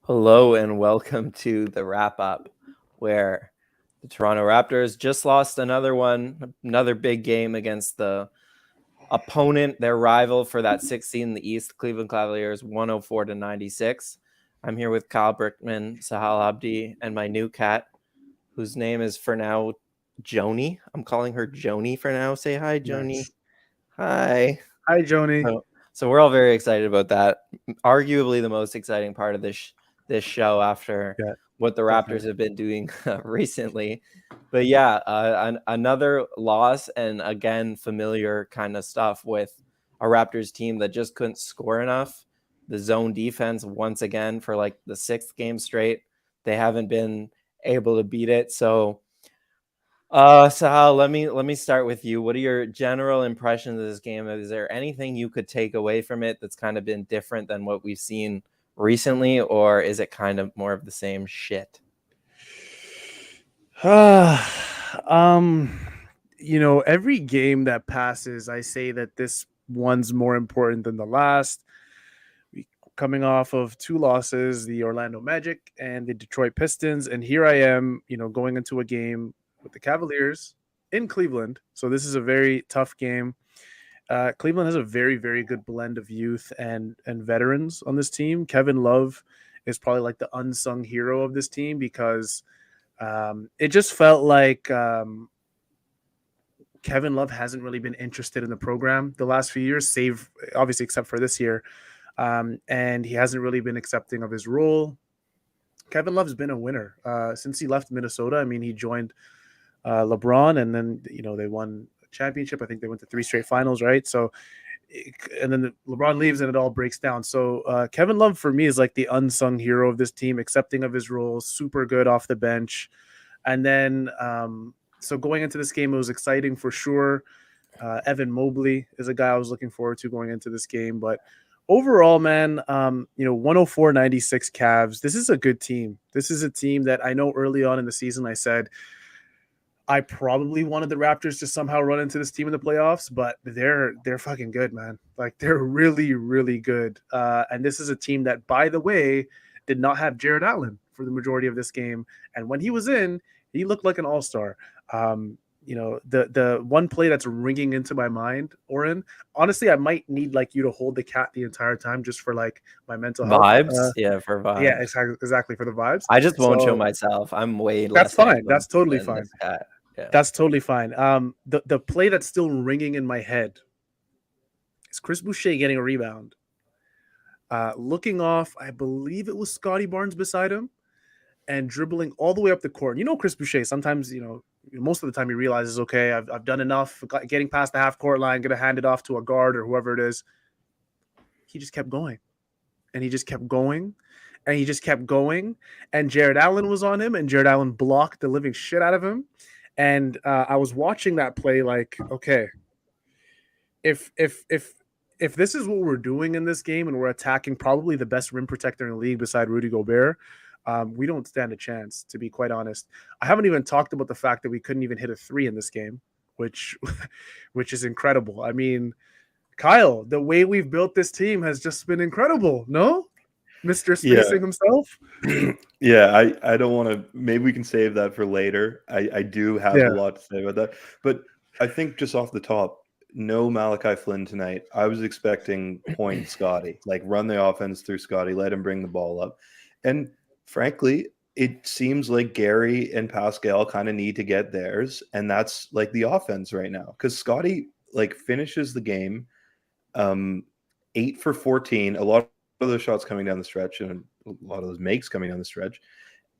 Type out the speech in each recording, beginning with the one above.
Hello and welcome to the wrap up, where the Toronto Raptors just lost another big game against the opponent, their rival for that 6th seed in the East, Cleveland Cavaliers, 104-96. I'm here with Kyle Brickman, Sahal, Abdi, and my new cat, whose name is for now Joni. I'm calling her Joni for now. Say hi, Joni. Nice. Hi. Hi, Joni. So we're all very excited about that. Arguably the most exciting part of this show after what the Raptors have been doing recently. But yeah, another loss, and again, familiar kind of stuff with a Raptors team that just couldn't score enough. The zone defense, once again, for like the 6th game straight, they haven't been able to beat it. So Sahal, let me start with you. What are your general impressions of this game? Is there anything you could take away from it that's kind of been different than what we've seen recently, or is it kind of more of the same shit? Every game that passes, I say that this one's more important than the last. Coming off of 2 losses, the Orlando Magic and the Detroit Pistons, and here I am, going into a game with the Cavaliers in Cleveland. So this is a very tough game. Cleveland has a very, very good blend of youth and veterans on this team. Kevin Love is probably like the unsung hero of this team because it just felt like Kevin Love hasn't really been interested in the program the last few years, save obviously except for this year. And he hasn't really been accepting of his role. Kevin Love's been a winner since he left Minnesota. I mean, he joined LeBron, and then they won a championship. I think they went to 3 straight finals, right? So, and then LeBron leaves, and it all breaks down. So Kevin Love for me is like the unsung hero of this team, accepting of his role, super good off the bench, and then so going into this game, it was exciting for sure. Evan Mobley is a guy I was looking forward to going into this game, but overall, man, 104-96 Cavs. This is a good team. This is a team that I know early on in the season I said I probably wanted the Raptors to somehow run into this team in the playoffs, but they're fucking good, man. Like they're really, really good. And this is a team that, by the way, did not have Jared Allen for the majority of this game. And when he was in, he looked like an all-star. The one play that's ringing into my mind, Oren, honestly, I might need like you to hold the cat the entire time just for like my mental health. Vibes, for vibes. Yeah, exactly for the vibes. I just won't show myself. I'm way less. That's fine. That's totally fine. Yeah. That's totally fine. The play that's still ringing in my head is Chris Boucher getting a rebound, looking off. I believe it was Scottie Barnes beside him, and dribbling all the way up the court. Chris Boucher, sometimes, most of the time he realizes, okay, I've done enough getting past the half court line, going to hand it off to a guard or whoever it is. He just kept going, and he just kept going, and he just kept going. And Jared Allen was on him, and Jared Allen blocked the living shit out of him. And I was watching that play like, okay, if this is what we're doing in this game and we're attacking probably the best rim protector in the league beside Rudy Gobert, we don't stand a chance, to be quite honest. I haven't even talked about the fact that we couldn't even hit a 3 in this game, which is incredible. I mean, Kyle, the way we've built this team has just been incredible, no? Mr. Spacing himself? Yeah, I don't want to – maybe we can save that for later. I do have a lot to say about that. But I think just off the top, no Malachi Flynn tonight. I was expecting point Scottie, like run the offense through Scottie, let him bring the ball up. And frankly, it seems like Gary and Pascal kind of need to get theirs, and that's like the offense right now. Because Scottie like finishes the game 8 for 14, a lot of those shots coming down the stretch, and a lot of those makes coming down the stretch.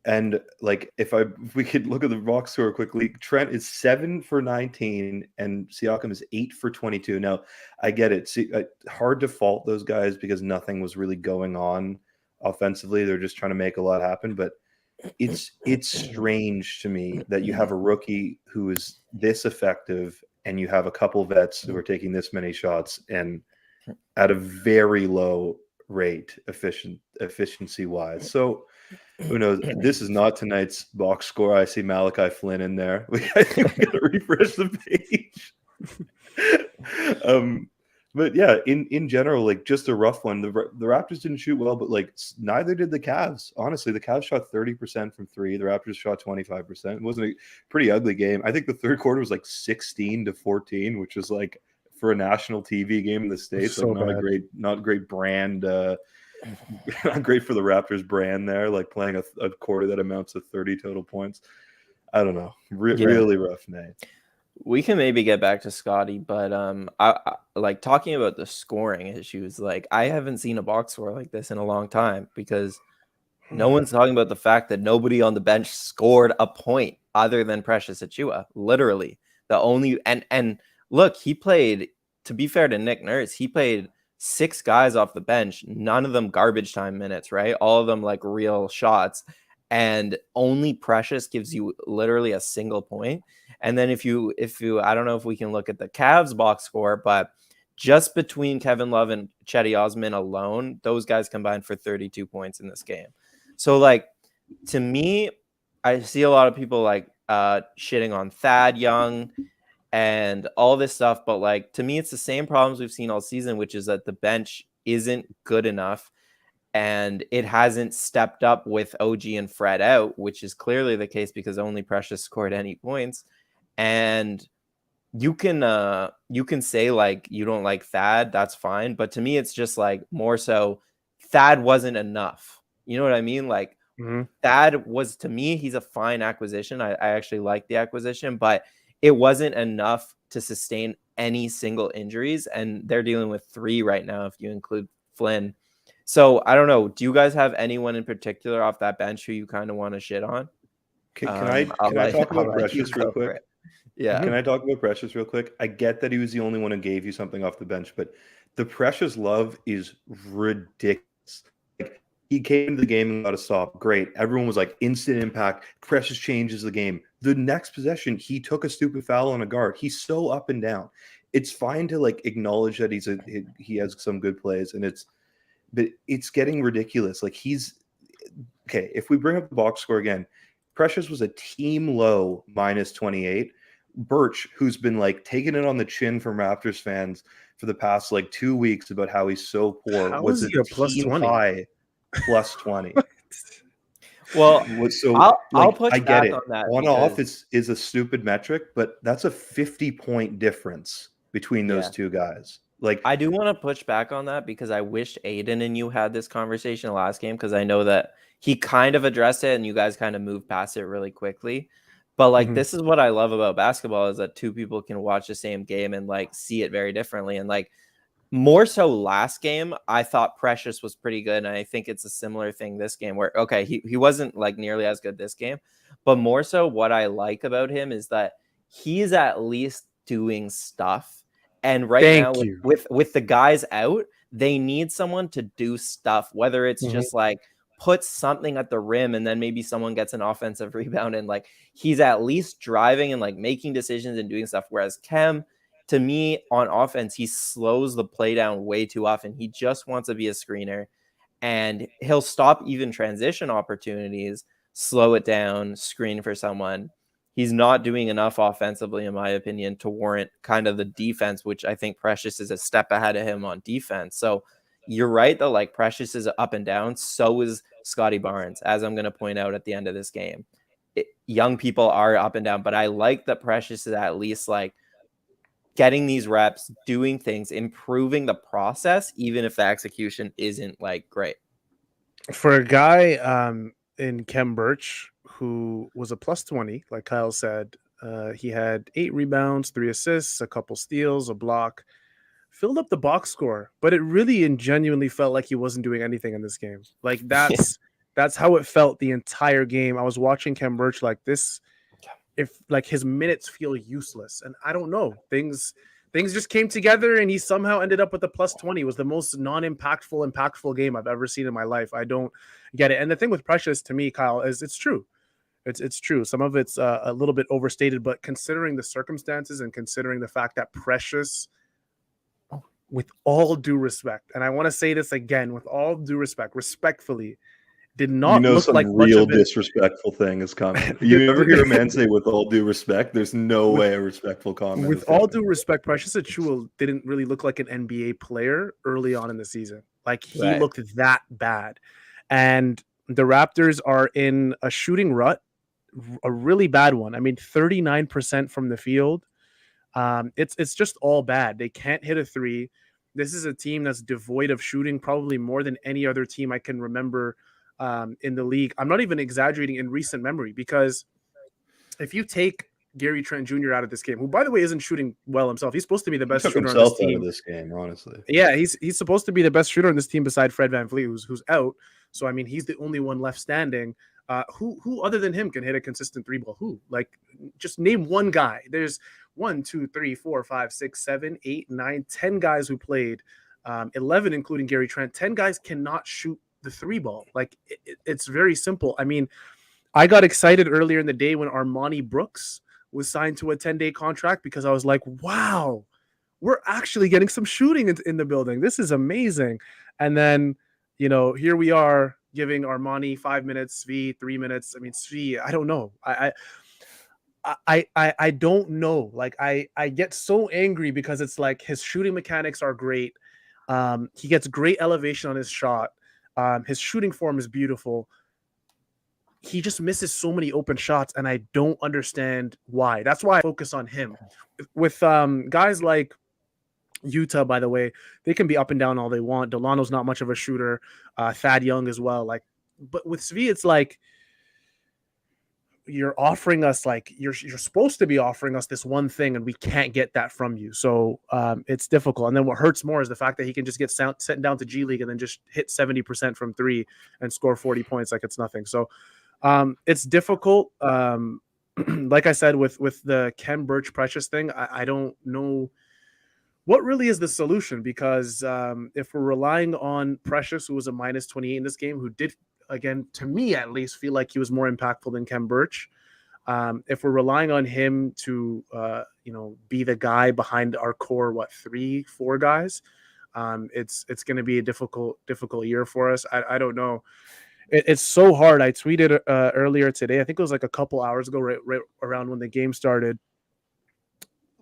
And like if we could look at the box score quickly, Trent is 7 for 19 and Siakam is 8 for 22. Now I get it. See, hard to fault those guys because nothing was really going on offensively. They're just trying to make a lot happen. But it's strange to me that you have a rookie who is this effective and you have a couple vets who are taking this many shots and at a very low rate efficiency wise. So who knows? This is not tonight's box score. I see Malachi Flynn in there. I think we got to refresh the page. But yeah, in general, like just a rough one. The Raptors didn't shoot well, but like neither did the Cavs. Honestly, the Cavs shot 30% from three. The Raptors shot 25%. It wasn't a pretty ugly game. I think the third quarter was like 16-14, which was like for a national TV game in the States, So like not great brand. Not great for the Raptors brand there, like playing a quarter that amounts to 30 total points. I don't know. Really rough night. We can maybe get back to Scottie, but I like talking about the scoring issues. Like I haven't seen a box score like this in a long time because no one's talking about the fact that nobody on the bench scored a point other than Precious Achiuwa. Literally, the only and look, he played. To be fair to Nick Nurse, he played 6 guys off the bench, none of them garbage time minutes, right? All of them like real shots, and only Precious gives you literally a single point. And then if you, I don't know if we can look at the Cavs box score, but just between Kevin Love and Chetty Osman alone, those guys combined for 32 points in this game. So like, to me, I see a lot of people like shitting on Thad Young and all this stuff, but like, to me, it's the same problems we've seen all season, which is that the bench isn't good enough and it hasn't stepped up with OG and Fred out, which is clearly the case because only Precious scored any points. And you can say like you don't like Thad, that's fine, but to me it's just like more so Thad wasn't enough. You know what I mean? Like Thad was, to me, he's a fine acquisition. I actually like the acquisition, but it wasn't enough to sustain any single injuries, and they're dealing with 3 right now if you include Flynn. So I don't know. Do you guys have anyone in particular off that bench who you kind of want to shit on? Can I talk about Precious real quick? Yeah. Can I talk about Precious real quick? I get that he was the only one who gave you something off the bench, but the Precious love is ridiculous. Like, he came into the game and got a stop. Great. Everyone was like, instant impact. Precious changes the game. The next possession, he took a stupid foul on a guard. He's so up and down. It's fine to like acknowledge that he has some good plays, but it's getting ridiculous. Like okay. If we bring up the box score again, Precious was a team low -28. Birch, who's been like taking it on the chin from Raptors fans for the past like 2 weeks about how he's so poor, was a team high +20. Well, I'll push I get back it. on that. On off is a stupid metric, but that's a 50-point difference between those two guys. Like, I do want to push back on that because I wished Aiden and you had this conversation the last game, because I know that he kind of addressed it and you guys kind of moved past it really quickly. But like, this is what I love about basketball, is that 2 people can watch the same game and like see it very differently. And like, more so last game, I thought Precious was pretty good. And I think it's a similar thing this game where, okay, he wasn't like nearly as good this game, but more so what I like about him is that he's at least doing stuff. And right now with the guys out, they need someone to do stuff, whether it's just like put something at the rim and then maybe someone gets an offensive rebound, and like he's at least driving and like making decisions and doing stuff. Whereas Kem, to me, on offense, he slows the play down way too often. He just wants to be a screener, and he'll stop even transition opportunities, slow it down, screen for someone. He's not doing enough offensively, in my opinion, to warrant kind of the defense, which I think Precious is a step ahead of him on defense. So you're right, though. Like, Precious is up and down. So is Scottie Barnes, as I'm going to point out at the end of this game. Young people are up and down, but I like that Precious is at least like getting these reps, doing things, improving the process, even if the execution isn't like great. For a guy in Kem Birch, who was a +20, like Kyle said, he had 8 rebounds, 3 assists, a couple steals, a block, filled up the box score, but it really and genuinely felt like he wasn't doing anything in this game. Like that's how it felt the entire game. I was watching Kem Birch like this. If like his minutes feel useless, and I don't know, things just came together and he somehow ended up with a +20. It was the most impactful game I've ever seen in my life. I don't get it. And the thing with Precious, to me, Kyle, is it's true. It's true. Some of it's a little bit overstated, but considering the circumstances and considering the fact that Precious, with all due respect, and I want to say this again, with all due respect, respectfully, did not look some like real much of it. disrespectful thing is coming. You ever hear a man say "with all due respect"? There's no way a respectful comment. With all due respect, Precious Achiuwa didn't really look like an NBA player early on in the season. Like he looked that bad, and the Raptors are in a shooting rut, a really bad one. I mean, 39% from the field. It's just all bad. They can't hit a three. This is a team that's devoid of shooting, probably more than any other team I can remember in the league. I'm not even exaggerating in recent memory, because if you take Gary Trent Jr. out of this game, who, by the way, isn't shooting well himself. He's supposed to be the best shooter on this team. Out of this game, honestly. Yeah, he's supposed to be the best shooter on this team beside Fred VanVleet, who's out. So I mean, he's the only one left standing. Who other than him can hit a consistent three ball? Who? Like, just name one guy. There's 1, 2, 3, 4, 5, 6, 7, 8, 9, 10 guys who played, 11 including Gary Trent. 10 guys cannot shoot the three ball. Like, it's very simple. I mean, I got excited earlier in the day when Armani Brooks was signed to a 10-day contract, because I was like, wow, we're actually getting some shooting in the building. This is amazing. And then, here we are giving Armani 5 minutes, Svi 3 minutes. I mean, Svi, I don't know. I don't know. Like, I get so angry, because it's like his shooting mechanics are great. He gets great elevation on his shot. His shooting form is beautiful. He just misses so many open shots, and I don't understand why. That's why I focus on him. With guys like Utah, by the way, they can be up and down all they want. Delano's not much of a shooter. Thad Young as well. Like, but with Svi, it's like you're offering us, like you're supposed to be offering us this one thing, and we can't get that from you. So it's difficult. And then what hurts more is the fact that he can just get sent down to G League and then just hit 70% from three and score 40 points like it's nothing. So it's difficult. Like I said, with the Ken Birch Precious thing, I don't know what really is the solution, because if we're relying on Precious, who was a minus 28 in this game, who did, again, to me at least, feel like he was more impactful than Ken Birch. If we're relying on him to, be the guy behind our core, 3, 4 guys, it's going to be a difficult year for us. I don't know. It's so hard. I tweeted earlier today, I think it was like a couple hours ago, right around when the game started.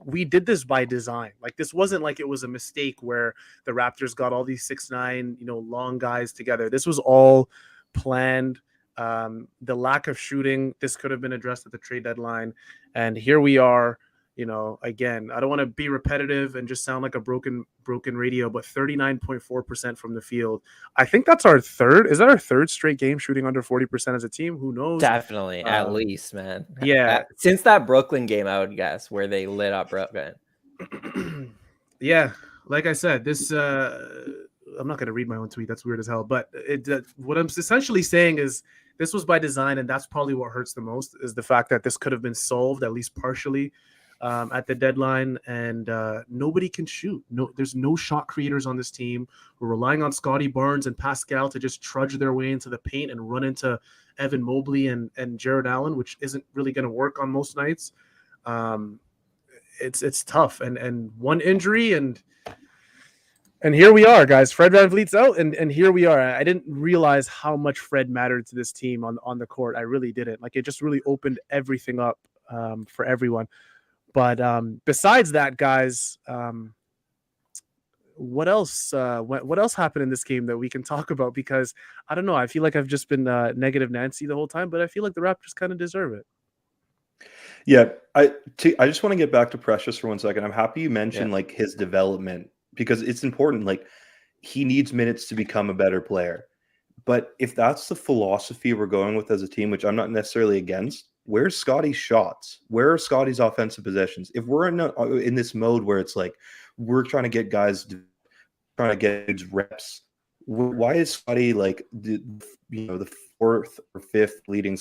We did this by design. Like, this wasn't like it was a mistake where the Raptors got all these 6'9", long guys together. This was all planned. The lack of shooting, this could have been addressed at the trade deadline. And here we are, again, I don't want to be repetitive and just sound like a broken radio, but 39.4% from the field. I think that's our third straight game shooting under 40% as a team? Who knows? Definitely, at least, man. Yeah. Since that Brooklyn game, I would guess, where they lit up Brooklyn. Yeah. Like I said, this, I'm not going to read my own tweet. That's weird as hell. But what I'm essentially saying is this was by design, and that's probably what hurts the most, is the fact that this could have been solved, at least partially, at the deadline, and nobody can shoot. There's no shot creators on this team. We're relying on Scottie Barnes and Pascal to just trudge their way into the paint and run into Evan Mobley and Jared Allen, which isn't really going to work on most nights. It's tough, and one injury, and here we are, guys. Fred VanVleet's out, and here we are. I didn't realize how much Fred mattered to this team on the court. I really didn't. Like, it just really opened everything up for everyone. But besides that, guys, what else happened in this game that we can talk about? Because I don't know. I feel like I've just been negative Nancy the whole time, but I feel like the Raptors kind of deserve it. Yeah, I just want to get back to Precious for 1 second. I'm happy you mentioned like his development, because it's important. Like, he needs minutes to become a better player. But if that's the philosophy we're going with as a team, which I'm not necessarily against, where's Scottie's shots? Where are Scottie's offensive possessions? If we're in this mode where it's like we're trying to get guys trying to get reps, why is Scottie like the 4th or 5th leading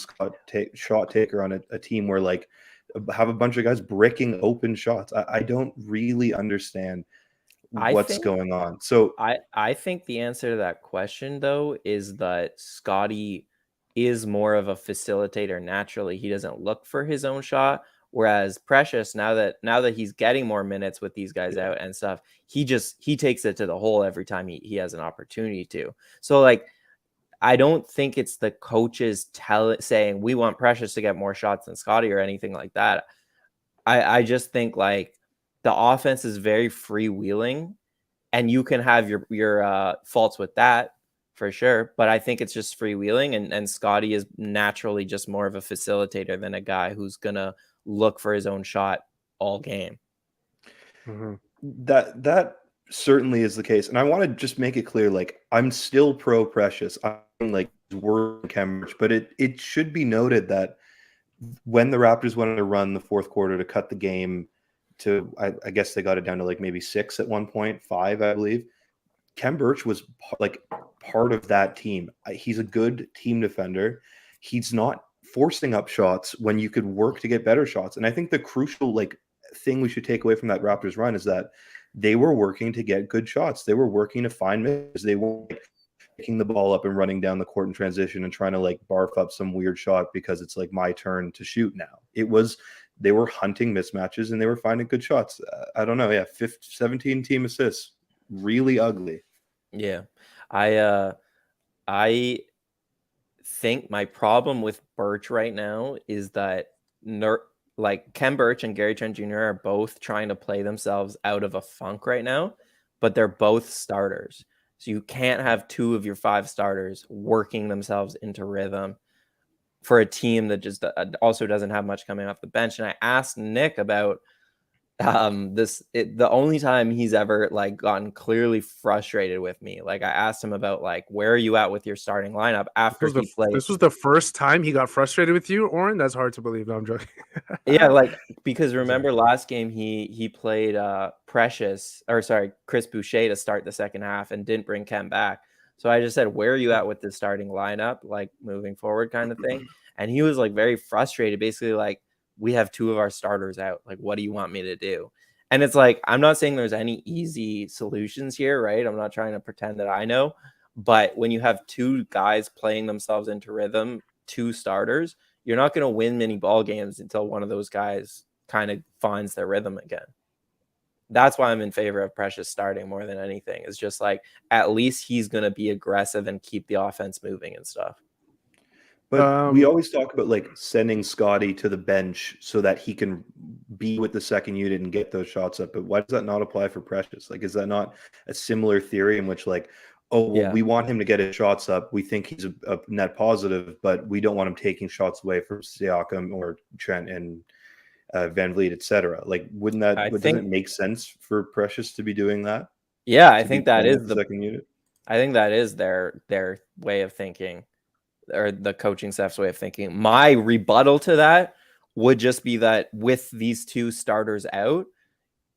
shot taker on a team where like have a bunch of guys bricking open shots? I don't really understand what's going on. So I think the answer to that question, though, is that Scottie is more of a facilitator naturally. He doesn't look for his own shot, whereas Precious, now that he's getting more minutes with these guys out and stuff, he takes it to the hole every time he has an opportunity to. So like, I don't think it's the coaches saying we want Precious to get more shots than Scottie or anything like that. I just think like the offense is very freewheeling, and you can have your faults with that for sure. But I think it's just freewheeling, and Scottie is naturally just more of a facilitator than a guy who's gonna look for his own shot all game. Mm-hmm. That certainly is the case, and I want to just make it clear, like, I'm still pro Precious. I'm like worth Cambridge, but it should be noted that when the Raptors went on a run the fourth quarter to cut the game to, I guess they got it down to like maybe 6 at one point, 5, I believe. Kem Birch was like part of that team. He's a good team defender. He's not forcing up shots when you could work to get better shots. And I think the crucial like thing we should take away from that Raptors run is that they were working to get good shots. They were working to find misses. They weren't picking the ball up and running down the court in transition and trying to like barf up some weird shot because it's like my turn to shoot now. It was, they were hunting mismatches and they were finding good shots. I don't know. Yeah. 17 team assists. Really ugly. Yeah. I think my problem with Birch right now is that like Kem Birch and Gary Trent Jr. are both trying to play themselves out of a funk right now, but they're both starters. So you can't have 2 of your 5 starters working themselves into rhythm for a team that just also doesn't have much coming off the bench. And I asked Nick about the only time he's ever like gotten clearly frustrated with me. Like I asked him about like, where are you at with your starting lineup after he played? This was the first time he got frustrated with you, Oren? That's hard to believe. No, I'm joking. Yeah, like because remember last game he played Chris Boucher to start the second half and didn't bring Kem back. So I just said, where are you at with the starting lineup, like moving forward kind of thing? And he was like very frustrated, basically like, we have 2 of our starters out. Like, what do you want me to do? And it's like, I'm not saying there's any easy solutions here, right? I'm not trying to pretend that I know. But when you have 2 guys playing themselves into rhythm, 2 starters, you're not going to win many ball games until one of those guys kind of finds their rhythm again. That's why I'm in favor of Precious starting more than anything. It's just like, at least he's going to be aggressive and keep the offense moving and stuff. But we always talk about like sending Scottie to the bench so that he can be with the second unit and get those shots up. But why does that not apply for Precious? Like, is that not a similar theory in which like, we want him to get his shots up. We think he's a net positive, but we don't want him taking shots away from Siakam or Trent and Van Vliet, etc. Like, doesn't it make sense for Precious to be doing that? Yeah, I think that is the second unit. I think that is their way of thinking, or the coaching staff's way of thinking. My rebuttal to that would just be that with these 2 starters out,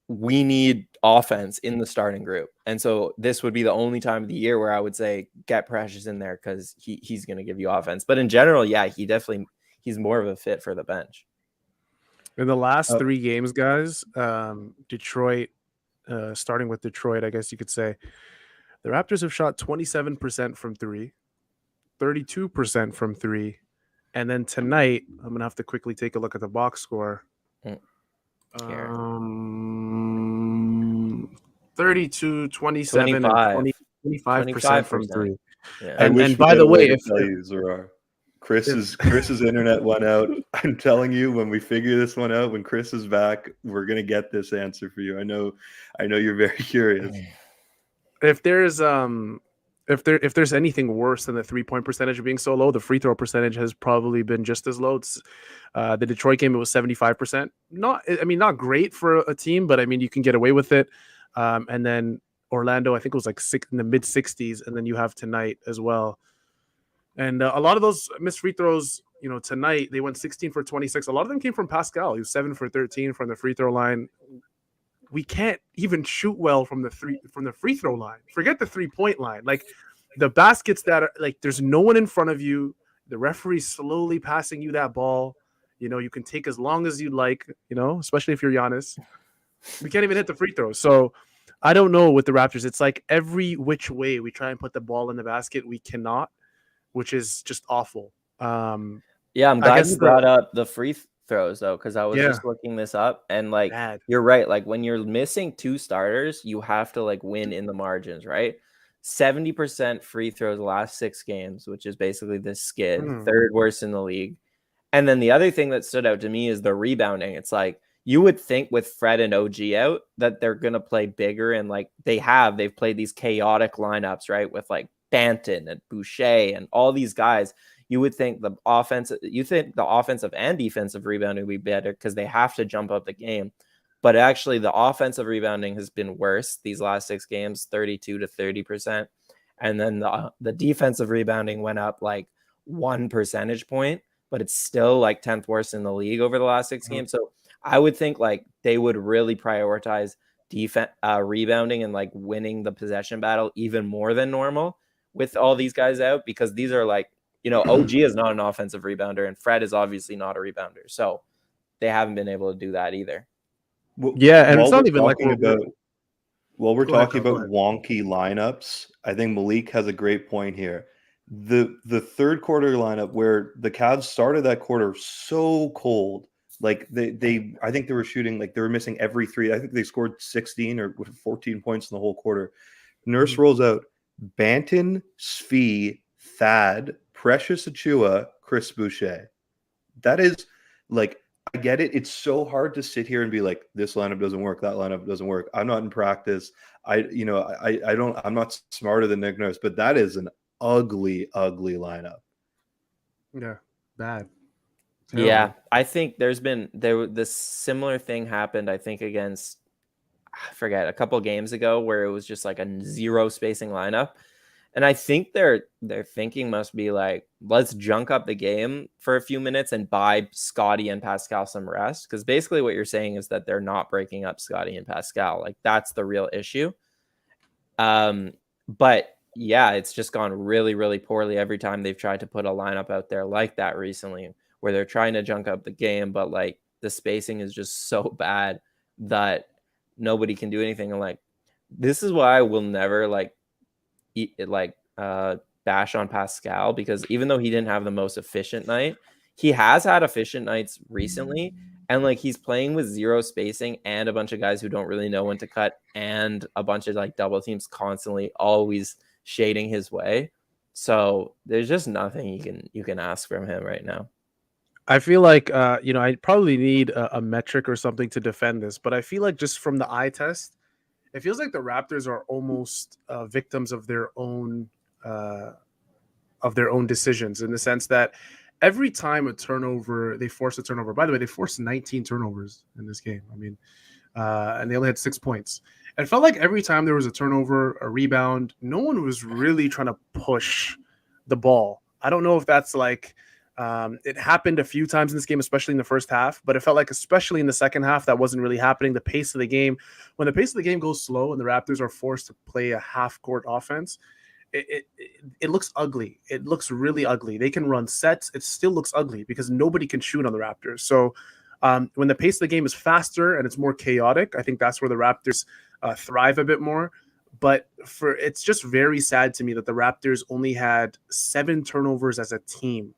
we need offense in the starting group. And so this would be the only time of the year where I would say get Precious in there because he's going to give you offense. But in general, yeah, he's more of a fit for the bench. In the last 3 games, guys, Detroit, starting with Detroit, I guess you could say, the Raptors have shot 27% from 3, 32% from 3, and then tonight I'm gonna have to quickly take a look at the box score. 32, 27, 25% from 3. Yeah. And by the way, Chris's internet went out. I'm telling you, when we figure this one out, when Chris is back, we're gonna get this answer for you. I know you're very curious. If there's anything worse than the 3-point percentage being so low, the free throw percentage has probably been just as low. It's, the Detroit game, it was 75%. Not great for a team, but I mean, you can get away with it. And then Orlando, I think it was like in the mid 60s. And then you have tonight as well. And a lot of those missed free throws, tonight they went 16 for 26. A lot of them came from Pascal. He was 7 for 13 from the free throw line. We can't even shoot well from the free throw line. Forget the 3-point line. Like the baskets that are like, there's no one in front of you. The referee's slowly passing you that ball. You can take as long as you'd like, especially if you're Giannis. We can't even hit the free throws. So I don't know with the Raptors. It's like every which way we try and put the ball in the basket, we cannot, which is just awful. Yeah, I'm glad you brought up the free throws though, because I was just looking this up, and like you're right. Like when you're missing 2 starters, you have to like win in the margins, right? 70% free throws the last 6 games, which is basically this skid, third worst in the league. And then the other thing that stood out to me is the rebounding. It's like, you would think with Fred and OG out that they're going to play bigger. And like they've played these chaotic lineups, right? With like Banton and Boucher and all these guys. You would think the offensive and defensive rebounding would be better because they have to jump up the game. But actually, the offensive rebounding has been worse these last 6 games, 32 to 30%. And then the defensive rebounding went up like 1 percentage point, but it's still like 10th worst in the league over the last 6 games. So I would think like they would really prioritize rebounding and like winning the possession battle even more than normal with all these guys out, because these are like, OG is not an offensive rebounder and Fred is obviously not a rebounder. So they haven't been able to do that either. And it's not even like while we're talking about wonky lineups, I think Malik has a great point here. The third quarter lineup where the Cavs started that quarter so cold, like I think they were shooting, like they were missing every 3. I think they scored 16 or 14 points in the whole quarter. Nurse rolls out Banton, Svi, Thad, Precious Achua, Chris Boucher. That is like, I get it. It's so hard to sit here and be like, this lineup doesn't work, that lineup doesn't work. I'm not in practice. I'm not smarter than Nick Nurse, but that is an ugly lineup. Yeah, bad. Terrible. Yeah, I think this similar thing happened, I think, against, I forget, a couple games ago where it was just like a 0 spacing lineup. And I think their thinking must be like, let's junk up the game for a few minutes and buy Scottie and Pascal some rest. Because basically what you're saying is that they're not breaking up Scottie and Pascal. Like, that's the real issue. But yeah, it's just gone really, really poorly every time they've tried to put a lineup out there like that recently, where they're trying to junk up the game, but like the spacing is just so bad that nobody can do anything. And like, this is why I will never bash on Pascal, because even though he didn't have the most efficient night, he has had efficient nights recently, and like he's playing with 0 spacing and a bunch of guys who don't really know when to cut and a bunch of like double teams constantly always shading his way. So there's just nothing you can ask from him right now. I feel like I probably need a metric or something to defend this, but I feel like just from the eye test, it feels like the Raptors are almost victims of their own decisions, in the sense that every time they force a turnover. By the way, they forced 19 turnovers in this game. I mean, and they only had 6 points. It felt like every time there was a turnover, a rebound, no one was really trying to push the ball. I don't know if that's like it happened a few times in this game, especially in the first half, but it felt like especially in the second half that wasn't really happening. The pace of the game, when the pace of the game goes slow and the Raptors are forced to play a half-court offense, it looks ugly. It looks really ugly. They can run sets. It still looks ugly because nobody can shoot on the Raptors. So when the pace of the game is faster and it's more chaotic, I think that's where the Raptors thrive a bit more. But it's just very sad to me that the Raptors only had 7 turnovers as a team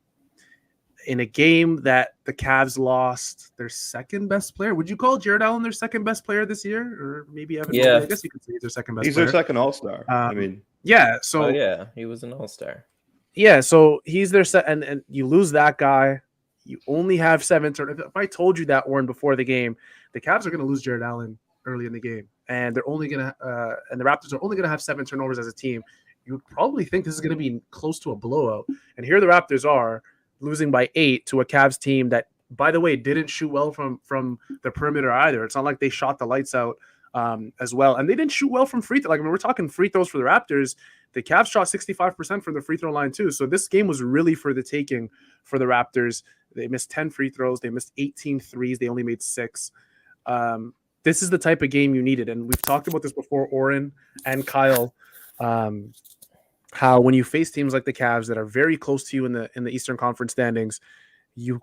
in a game that the Cavs lost their second best player. Would you call Jared Allen their second best player this year? Or maybe Evan? Yeah. I guess you could say he's their second best player. He's their second all-star. Yeah. So he was an all-star. Yeah. So he's their and you lose that guy. You only have 7 turnovers. If I told you that, Oren, before the game, the Cavs are going to lose Jared Allen early in the game, and they're only going to and the Raptors are only going to have 7 turnovers as a team, you would probably think this is going to be close to a blowout. And here the Raptors are losing by 8 to a Cavs team that, by the way, didn't shoot well from the perimeter either. It's not like they shot the lights out as well. And they didn't shoot well from free throw. Like, when we're talking free throws for the Raptors, the Cavs shot 65% from the free throw line too. So this game was really for the taking for the Raptors. They missed 10 free throws. They missed 18 threes. They only made 6. This is the type of game you needed. And we've talked about this before, Oren and Kyle, how when you face teams like the Cavs that are very close to you in the Eastern Conference standings, you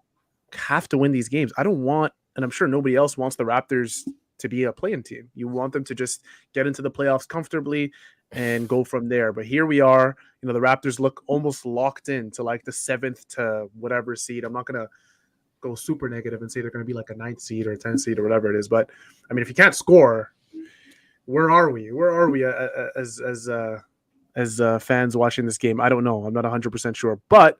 have to win these games. I don't want, and I'm sure nobody else wants, the Raptors to be a play-in team. You want them to just get into the playoffs comfortably and go from there. But here we are, the Raptors look almost locked in to like the 7th to whatever seed. I'm not going to go super negative and say they're going to be like a 9th seed or a 10th seed or whatever it is. But I mean, if you can't score, where are we? Where are we as as fans watching this game. I don't know. I'm not 100% sure. But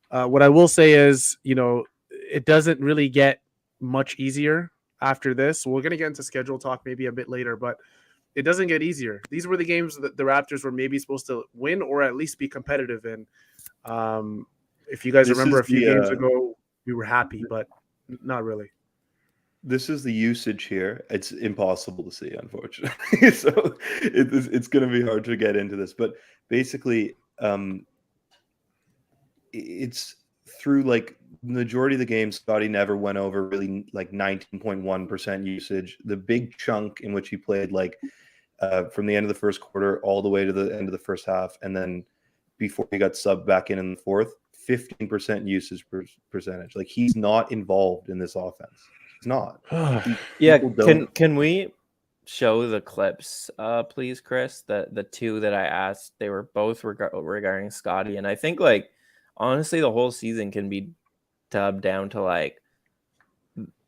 what I will say is, it doesn't really get much easier after this. We're going to get into schedule talk maybe a bit later, but it doesn't get easier. These were the games that the Raptors were maybe supposed to win or at least be competitive in. If you guys remember a few games ago, we were happy, but not really. This is the usage here. It's impossible to see, unfortunately. So it's going to be hard to get into this. But basically, it's through like majority of the game, Scottie never went over really like 19.1% usage. The big chunk in which he played like from the end of the first quarter all the way to the end of the first half, and then before he got subbed back in the fourth, 15% usage percentage. Like he's not involved in this offense. He's not. Yeah, can we show the clips, please, Chris? The two that I asked, they were both regarding Scottie, and I think like honestly, the whole season can be dubbed down to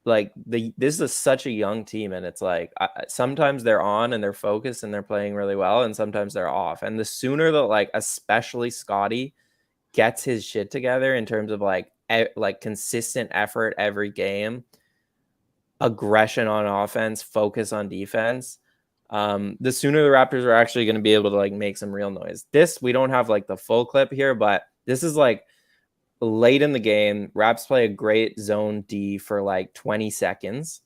this is such a young team, and it's like sometimes they're on and they're focused and they're playing really well, and sometimes they're off. And the sooner that like especially Scottie gets his shit together in terms of like consistent effort every game, aggression on offense, focus on defense, the sooner the Raptors are actually going to be able to like make some real noise. This, we don't have like the full clip here, but this is like late in the game. Raps play a great zone D for like 20 seconds,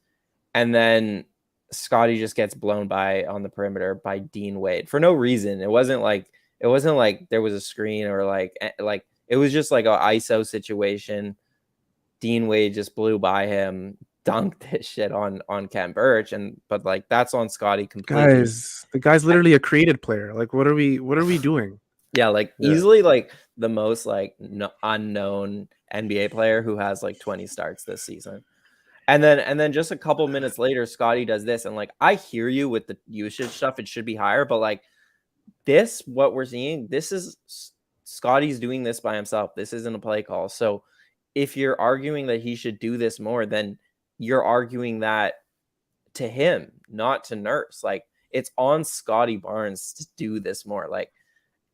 and then Scottie just gets blown by on the perimeter by Dean Wade for no reason. It wasn't like there was a screen or like it was just like an ISO situation. Dean Wade just blew by him, dunked his shit on Ken Birch, but like that's on Scottie completely. Guys, the guy's literally a created player. Like what are we doing? Yeah, like easily like the most like unknown NBA player who has like 20 starts this season. And then just a couple minutes later, Scottie does this, and like I hear you with the usage stuff, it should be higher, but like this, what we're seeing, this is Scottie's doing this by himself. This isn't a play call. So if you're arguing that he should do this more, then you're arguing that to him, not to Nurse. Like it's on Scottie Barnes to do this more. Like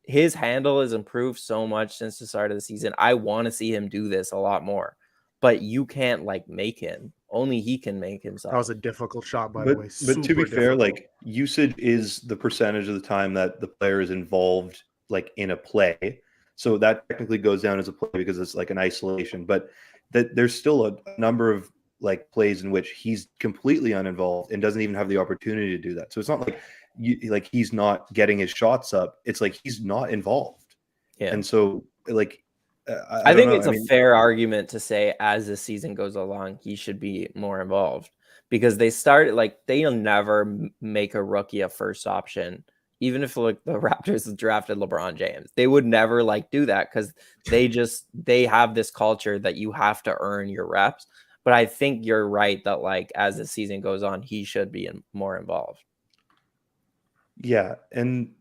his handle has improved so much since the start of the season. I want to see him do this a lot more, but you can't like make him. Only he can make himself. That was a difficult shot, by the way. But to be fair, like usage is the percentage of the time that the player is involved, like in a play. So that technically goes down as a play because it's like an isolation. But that there's still a number of like plays in which he's completely uninvolved and doesn't even have the opportunity to do that. So it's not like he's not getting his shots up. It's like he's not involved. Yeah. And so like I think it's a fair argument to say as the season goes along, he should be more involved because they'll never make a rookie a first option. Even if like the Raptors drafted LeBron James, they would never like do that because they have this culture that you have to earn your reps. But I think you're right that like as the season goes on, he should be more involved. Yeah, and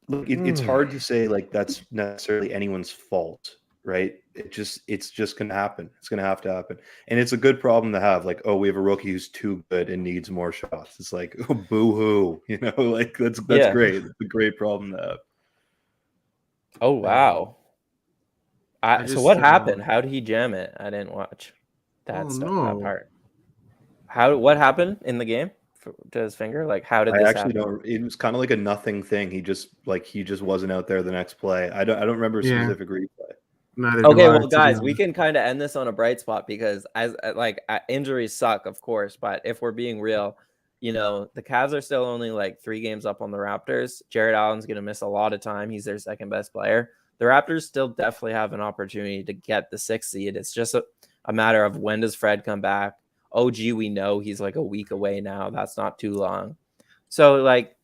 look, it's hard to say like that's necessarily anyone's fault, right? It's just gonna happen. It's gonna have to happen, and it's a good problem to have. Like, oh, we have a rookie who's too good and needs more shots. It's like, oh, boo-hoo, like that's great. It's a great problem to have. Oh wow! So what happened? How did he jam it? I didn't watch that that part. What happened in the game to his finger? Like, how did this happen? Don't. It was kind of like a nothing thing. He just wasn't out there the next play. I don't remember a specific replay. Okay, well, guys, we can kind of end this on a bright spot because injuries suck, of course, but if we're being real, the Cavs are still only like 3 games up on the Raptors. Jared Allen's going to miss a lot of time. He's their second best player. The Raptors still definitely have an opportunity to get the 6th seed. It's just a matter of when does Fred come back. OG, we know he's like a week away now. That's not too long. So like,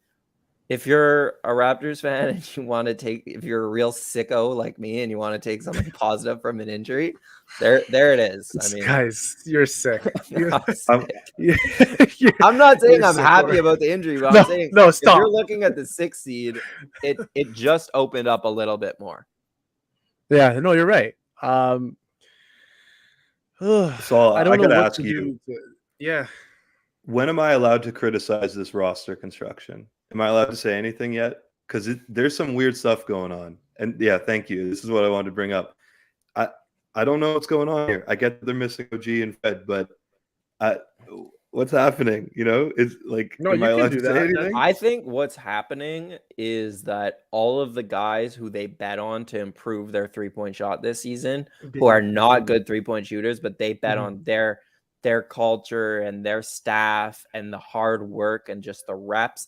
if you're a Raptors fan and you want to if you're a real sicko like me and you want to take something positive from an injury, there it is. I mean, guys, you're sick. I'm not saying I'm happy about the injury, but I'm saying stop. If you're looking at the 6th seed, it just opened up a little bit more. Yeah, no, you're right. So I gotta ask you. Yeah. When am I allowed to criticize this roster construction? Am I allowed to say anything yet? because there's some weird stuff going on. And yeah, thank you. This is what I wanted to bring up. I don't know what's going on here. I get that they're missing OG and Fed, but what's happening? It's like, No, am you I can allowed do to say that. anything? I think what's happening is that all of the guys who they bet on to improve their 3-point shot this season, who are not good 3-point shooters, but they bet on their culture and their staff and the hard work and just the reps,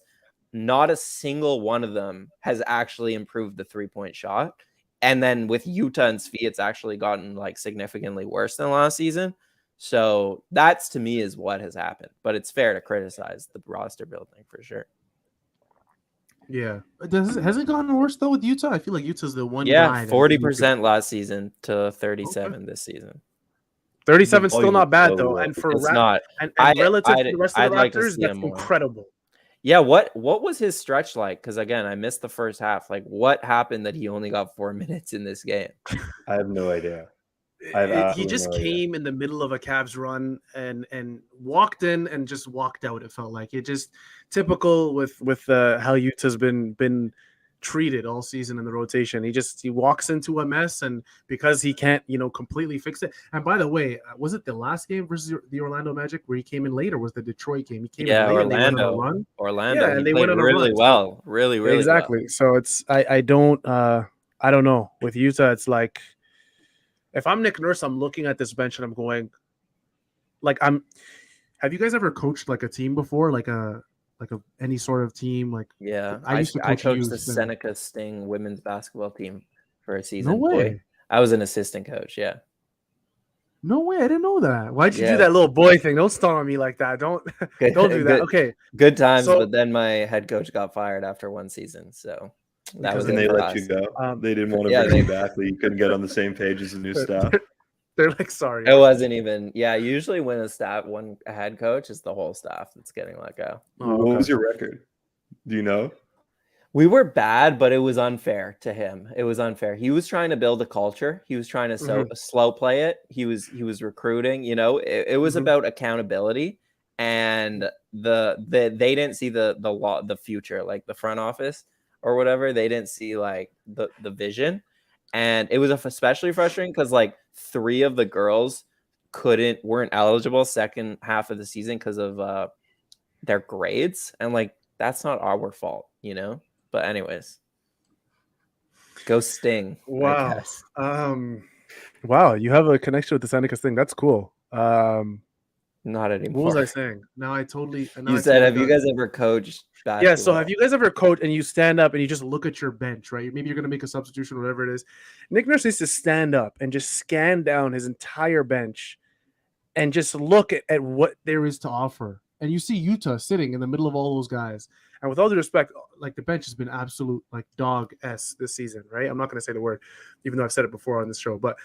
not a single one of them has actually improved the 3-point shot. And then with Utah and Svi, it's actually gotten like significantly worse than last season. So that's, to me, is what has happened. But it's fair to criticize the roster building for sure. Yeah. Has it gotten worse though with Utah? I feel like Utah's the one guy. Yeah, 40% last season to 37 this season. 37 still not bad though, and for it's not. And relative to the rest of the Raptors, that's incredible. Yeah, what was his stretch like? Because again, I missed the first half. Like, what happened that he only got 4 minutes in this game? I have no idea. He just came in the middle of a Cavs run and walked in and just walked out. It felt like it just typical with how Utah's been treated all season in the rotation. He walks into a mess, and because he can't completely fix it. And by the way, was it the last game versus the Orlando Magic where he came in late, or was the Detroit game? He came in late. Orlando. Yeah, and they went really well, really exactly. Well. So it's I don't know with Utah. It's like, if I'm Nick Nurse, I'm looking at this bench and I'm going, like, have you guys ever coached like a team before, like any sort of team? Like, yeah, I coached the Seneca Sting women's basketball team for a season. No way. I was an assistant coach. Yeah. No way. I didn't know that. Why'd you do that little boy thing? Don't start on me like that. Don't do that. Okay. Good times, but then my head coach got fired after one season, so. That was, and they let you go. They didn't want to bring you back. But you couldn't get on the same page as the new staff. They're like, sorry. It wasn't even. Yeah, usually when a head coach, is the whole staff that's getting let go. What was your record? Do you know? We were bad, but it was unfair to him. It was unfair. He was trying to build a culture. He was trying to slow play it. He was recruiting. It was about accountability, and they didn't see the future, like the front office or whatever. They didn't see like the vision, and it was especially frustrating because like 3 of the girls weren't eligible second half of the season because of their grades, and like that's not our fault, But anyways, go Sting. Wow. Wow, you have a connection with the Seneca Sting. That's cool. Not anymore. What was I saying? Now I totally. You said, have you guys ever coached basketball? Yeah, so have you guys ever coached and you stand up and you just look at your bench, right? Maybe you're going to make a substitution, whatever it is. Nick Nurse needs to stand up and just scan down his entire bench and just look at what there is to offer. And you see Utah sitting in the middle of all those guys. And with all due respect, like the bench has been absolute like dog-s this season, right? I'm not going to say the word, even though I've said it before on this show. But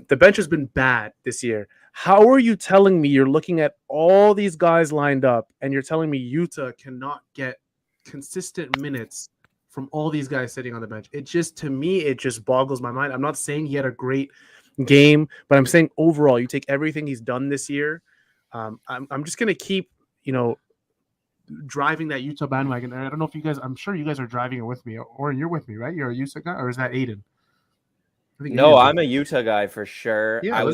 the bench has been bad this year. How are you telling me you're looking at all these guys lined up and you're telling me Utah cannot get consistent minutes from all these guys sitting on the bench? To me, it just boggles my mind. I'm not saying he had a great game, but I'm saying overall, you take everything he's done this year. I'm just going to keep, driving that Utah bandwagon. I don't know if you guys, I'm sure you guys are driving it with me. Oren, you're with me, right? You're a Utah guy, or is that Aiden? No, I'm a Utah guy for sure. Yeah,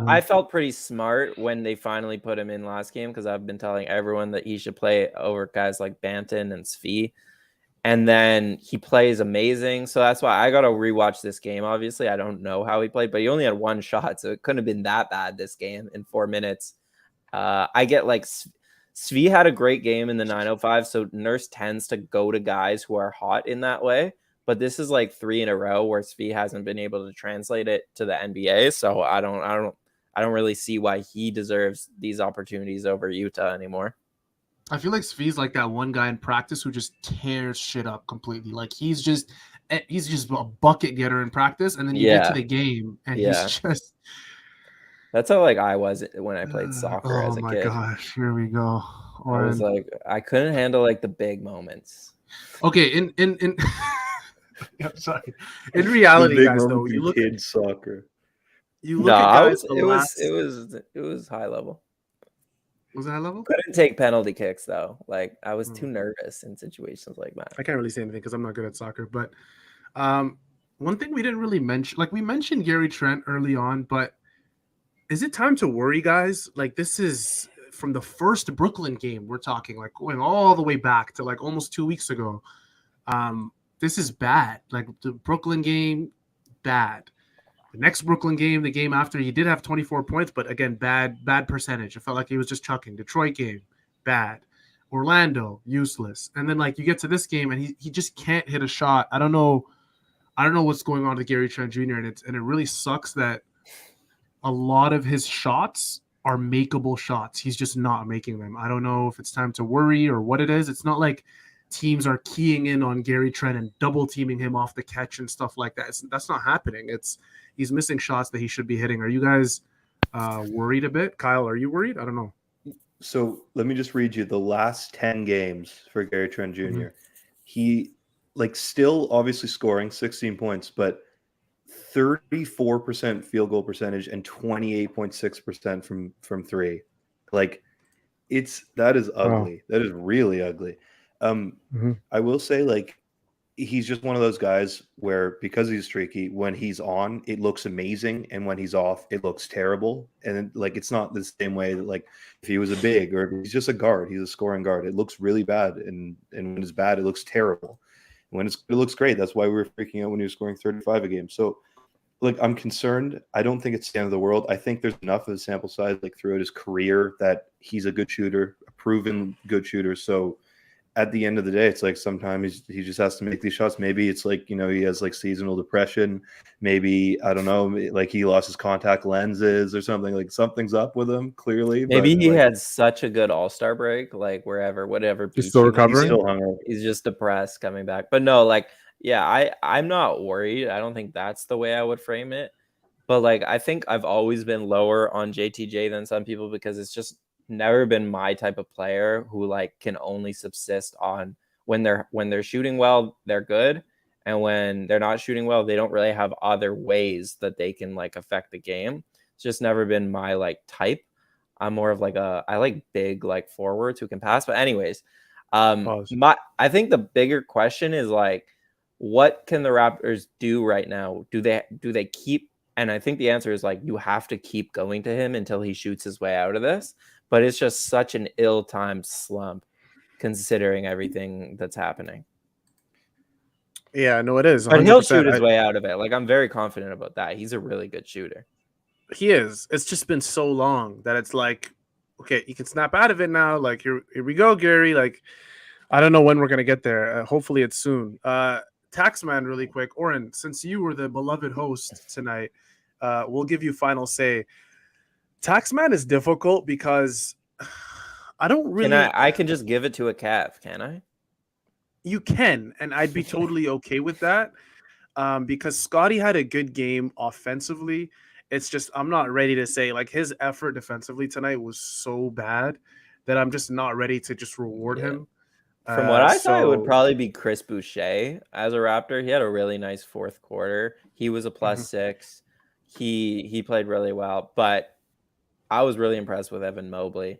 I felt pretty smart when they finally put him in last game because I've been telling everyone that he should play over guys like Banton and Svi. And then he plays amazing. So that's why I got to rewatch this game. Obviously, I don't know how he played, but he only had 1 shot. So it couldn't have been that bad this game in 4 minutes. I get like Svi had a great game in the 905. So Nurse tends to go to guys who are hot in that way. But this is like 3 in a row where Svi hasn't been able to translate it to the NBA. So I don't really see why he deserves these opportunities over Utah anymore. I feel like Svi's like that one guy in practice who just tears shit up completely. Like he's just a bucket getter in practice, and then you get to the game and he's just. That's how like I was when I played soccer as a kid. Oh my gosh, here we go. Oren. I was like, I couldn't handle like the big moments. Okay, in I'm sorry. In reality, guys, though, you look at soccer. You look at guys. It was high level. Was it high level? Couldn't take penalty kicks though. Like I was too nervous in situations like that. I can't really say anything because I'm not good at soccer. But one thing we didn't really mention, like we mentioned Gary Trent early on, but is it time to worry, guys? Like this is from the first Brooklyn game. We're talking like going all the way back to like almost 2 weeks ago. This is bad. Like the Brooklyn game, bad. The next Brooklyn game, the game after, he did have 24 points, but again, bad percentage. It felt like he was just chucking. Detroit game, bad. Orlando, useless. And then like you get to this game and he just can't hit a shot. I don't know what's going on with Gary Trent Jr. and it really sucks that a lot of his shots are makeable shots. He's just not making them. I don't know if it's time to worry or what it is. It's not like teams are keying in on Gary Trent and double teaming him off the catch and stuff like that. That's not happening. He's missing shots that he should be hitting. Are you guys worried a bit? Kyle, are you worried? I don't know. So let me just read you the last 10 games for Gary Trent Jr. Mm-hmm. He still obviously scoring 16 points, but 34% field goal percentage and 28.6% from three. Like that is ugly. Wow. That is really ugly. I will say he's just one of those guys where because he's streaky, when he's on, it looks amazing. And when he's off, it looks terrible. And it's not the same way that if he was a big or if he's just a guard, he's a scoring guard. It looks really bad. And when it's bad, it looks terrible. When it looks great. That's why we were freaking out when he was scoring 35 a game. So I'm concerned. I don't think it's the end of the world. I think there's enough of a sample size throughout his career that he's a good shooter, a proven good shooter. So at the end of the day, it's sometimes he just has to make these shots. Maybe it's he has seasonal depression. Maybe, I don't know, he lost his contact lenses or something. Something's up with him, clearly. Maybe he had such a good all-star break, whatever. He's still recovering. He's just depressed coming back. But no, yeah, I'm not worried. I don't think that's the way I would frame it. But I think I've always been lower on JTJ than some people because it's just never been my type of player who can only subsist on when they're shooting well, they're good. And when they're not shooting well, they don't really have other ways that they can affect the game. It's just never been my type. I'm more of I like big forwards who can pass. But anyways, I think the bigger question is what can the Raptors do right now? Do they keep? And I think the answer is you have to keep going to him until he shoots his way out of this. But it's just such an ill-timed slump considering everything that's happening. Yeah, no, it is. 100%. But he'll shoot his way out of it. I'm very confident about that. He's a really good shooter. He is. It's just been so long that it's okay, you can snap out of it now. Here we go, Gary. I don't know when we're going to get there. Hopefully it's soon. Taxman, really quick. Oren, since you were the beloved host tonight, we'll give you final say. Taxman is difficult because I don't really. I can just give it to a Cav, can I? You can, and I'd be totally okay with that because Scottie had a good game offensively. It's just I'm not ready to say his effort defensively tonight was so bad that I'm just not ready to just reward him. From what I saw, it would probably be Chris Boucher as a Raptor. He had a really nice fourth quarter. He was a +6. He played really well, but I was really impressed with Evan Mobley.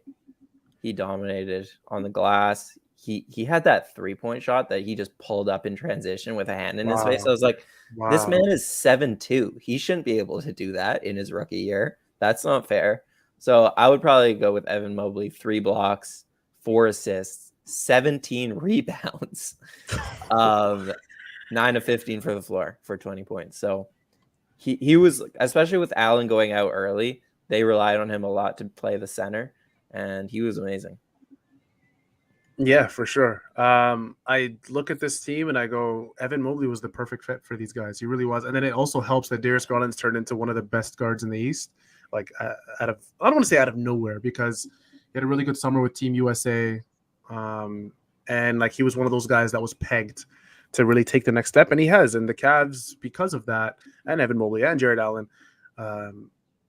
He dominated on the glass. He had that 3-point shot that he just pulled up in transition with a hand in his face. I was this man is 7'2". He shouldn't be able to do that in his rookie year. That's not fair. So I would probably go with Evan Mobley, 3 blocks, 4 assists, 17 rebounds, 9 of 15 for the floor for 20 points. So he was, especially with Allen going out early, they relied on him a lot to play the center, and he was amazing. Yeah, for sure. I look at this team and I go, Evan Mobley was the perfect fit for these guys. He really was. And then it also helps that Darius Garland's turned into one of the best guards in the East. I don't want to say out of nowhere because he had a really good summer with Team USA. And he was one of those guys that was pegged to really take the next step, and he has. And the Cavs, because of that, and Evan Mobley and Jared Allen,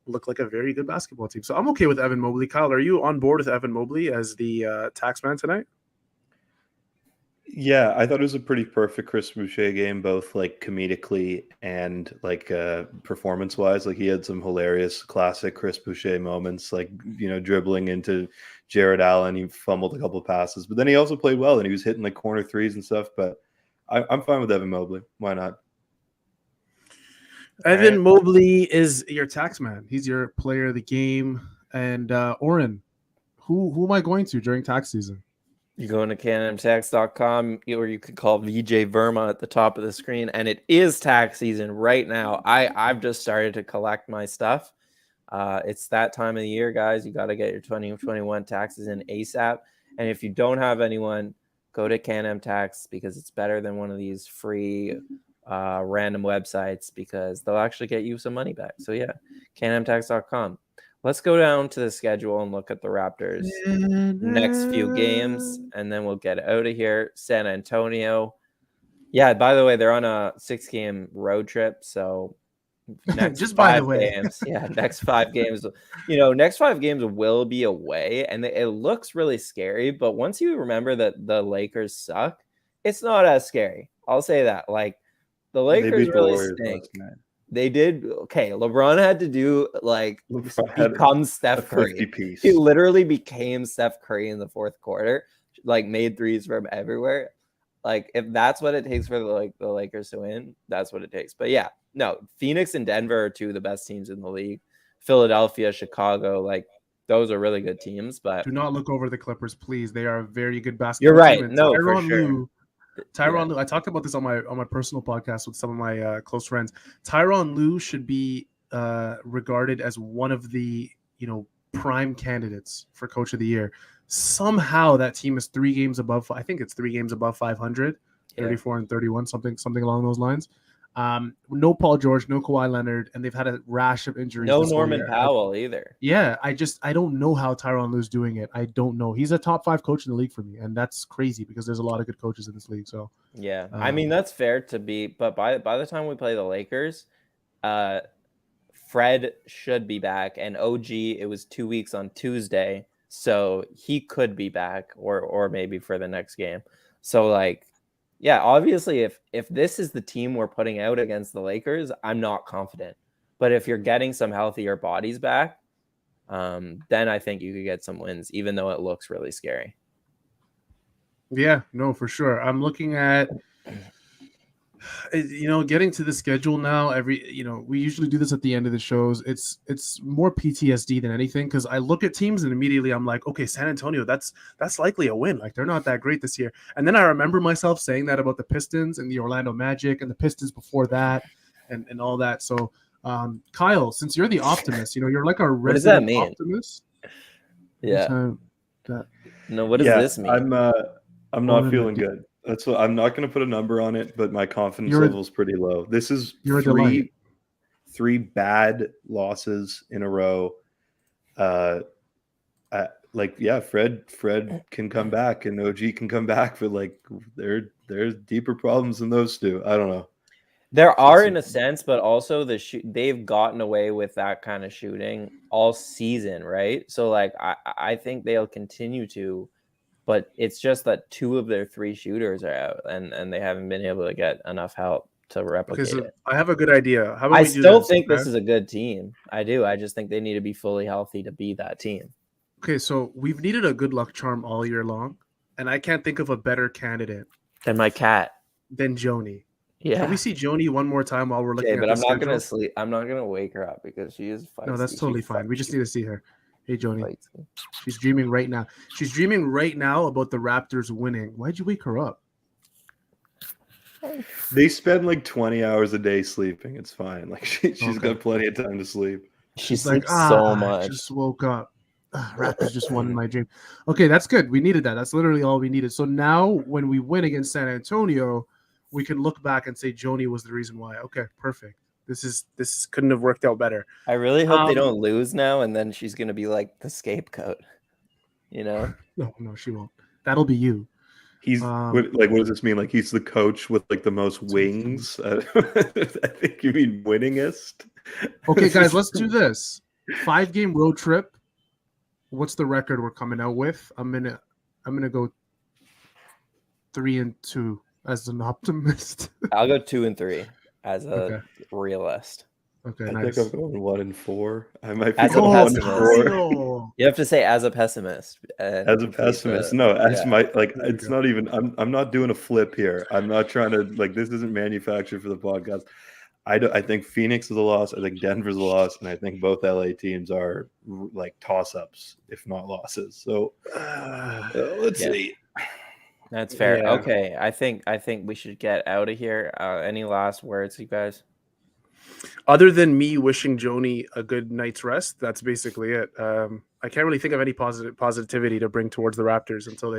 look like a very good basketball team. So I'm okay with Evan Mobley. Kyle, are you on board with Evan Mobley as the tax man tonight? Yeah, I thought it was a pretty perfect Chris Boucher game, both like comedically and like performance wise. Like he had some hilarious classic Chris Boucher moments, like dribbling into Jared Allen. He fumbled a couple of passes, but then he also played well and he was hitting like corner threes and stuff. But I'm fine with Evan Mobley. Why not? Evan Mobley is your tax man. He's your player of the game. And Oren, who am I going to during tax season? You're going to canamtax.com, or you could call VJ Verma at the top of the screen. And it is tax season right now. I've just started to collect my stuff. It's that time of the year, guys. You got to get your 2021 taxes in ASAP. And if you don't have anyone, go to Can-Am Tax because it's better than one of these free random websites because they'll actually get you some money back. So yeah, canamtax.com. Let's go down to the schedule and look at the Raptors' next few games, and then we'll get out of here. San Antonio. Yeah, by the way, they're on a 6-game road trip, so next just by the 5 way. games. Yeah, next 5 games. Next 5 games will be away, and it looks really scary. But once you remember that the Lakers suck, it's not as scary. I'll say that. Like the Lakers really stink. They did okay. LeBron had to do become Steph Curry. He literally became Steph Curry in the fourth quarter. Like made threes from everywhere. Like if that's what it takes for the Lakers to win, that's what it takes. But yeah, no, Phoenix and Denver are 2 of the best teams in the league. Philadelphia, Chicago, like those are really good teams. But do not look over the Clippers, please. They are a very good basketball You're right. team. No, for sure. Tyronn Lue, I talked about this on my personal podcast with some of my close friends. Tyronn Lue should be regarded as one of the prime candidates for Coach of the Year. Somehow that team is 3 games above. I think it's 3 games above 500, 34 and 31, something along those lines. No Paul George, no Kawhi Leonard, and they've had a rash of injuries. No Norman Powell either. Yeah, I don't know how Tyronn Lue's doing it. I don't know. He's a top 5 coach in the league for me, and that's crazy because there's a lot of good coaches in this league. So yeah, I mean that's fair to be, but by the time we play the Lakers, Fred should be back, and OG it was 2 weeks on Tuesday, so he could be back, or maybe for the next game. So like. Yeah, obviously, if this is the team we're putting out against the Lakers, I'm not confident. But if you're getting some healthier bodies back, then I think you could get some wins, even though it looks really scary. Yeah, no, for sure. I'm looking at, getting to the schedule now. We usually do this at the end of the shows. It's more PTSD than anything because I look at teams and immediately I'm like, okay, San Antonio, that's likely a win. Like they're not that great this year. And then I remember myself saying that about the Pistons and the Orlando Magic and the Pistons before that and all that. So, Kyle, since you're the optimist, you're like our resident optimist. Yeah. No, what does this mean? I'm not feeling good. That's what I'm not going to put a number on it, but my confidence level is pretty low. This is three bad losses in a row. Fred can come back and OG can come back, but like there's deeper problems than those two. I don't know. There are in a sense, but also they've gotten away with that kind of shooting all season, right? So like I think they'll continue to. But it's just that 2 of their 3 shooters are out, and they haven't been able to get enough help to replicate it. I have a good idea. How about I still think this is a good team. I do. I just think they need to be fully healthy to be that team. Okay, so we've needed a good luck charm all year long, and I can't think of a better candidate than my cat. Than Joni. Yeah. Can we see Joni one more time while we're looking at but I'm not going to sleep. I'm not going to wake her up because she is feisty. No, that's totally fine. We just need to see her. Hey, Joni. She's dreaming right now. She's dreaming right now about the Raptors winning. Why'd you wake her up? They spend like 20 hours a day sleeping. It's fine. Like she's got plenty of time to sleep. She sleeps so much. I just woke up. Raptors just won in my dream. Okay, that's good. We needed that. That's literally all we needed. So now when we win against San Antonio, we can look back and say Joni was the reason why. Okay, perfect. This couldn't have worked out better. I really hope they don't lose now, and then she's gonna be like the scapegoat. No, she won't. That'll be you. He's what does this mean? Like he's the coach with like the most wings? I think you mean winningest. Okay, guys, let's do this. 5-game road trip. What's the record we're coming out with? I'm gonna go 3-2 as an optimist. I'll go 2-3 as a Okay. realist. Okay, I nice. think I'm going 1-4. I might be As a going pessimist. 1-4. You have to say as a pessimist. As a pessimist, no. As my like, There you it's go. not even. I'm not doing a flip here. I'm not trying to like. This isn't manufactured for the podcast. I think Phoenix is a loss. I think Denver's a loss, and I think both LA teams are like toss-ups, if not losses. So let's see. That's fair. Yeah. Okay, I think we should get out of here. Any last words, you guys? Other than me wishing Joni a good night's rest, that's basically it. I can't really think of any positivity to bring towards the Raptors until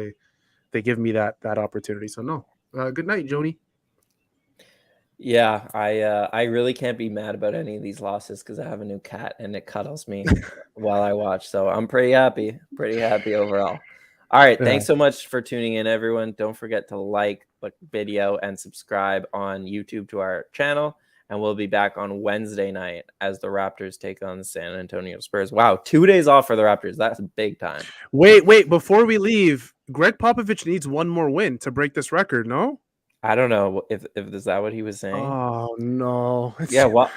they give me that opportunity. So no, good night, Joni. Yeah, I really can't be mad about any of these losses because I have a new cat and it cuddles me while I watch. So I'm pretty happy overall. All right, thanks so much for tuning in, everyone. Don't forget to like the video and subscribe on YouTube to our channel. And we'll be back on Wednesday night as the Raptors take on the San Antonio Spurs. Wow, 2 days off for the Raptors. That's big time. Wait, before we leave, Greg Popovich needs one more win to break this record, no? I don't know if is that what he was saying. Oh no. Yeah, what?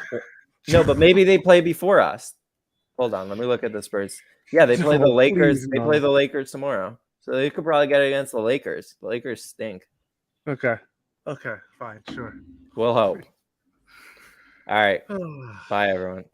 No, but maybe they play before us. Hold on, let me look at the Spurs. Yeah, they play the Lakers. Please, They play the Lakers tomorrow, so they could probably get it against the Lakers. The Lakers stink. Okay, fine, sure. We'll hope. All right, bye everyone.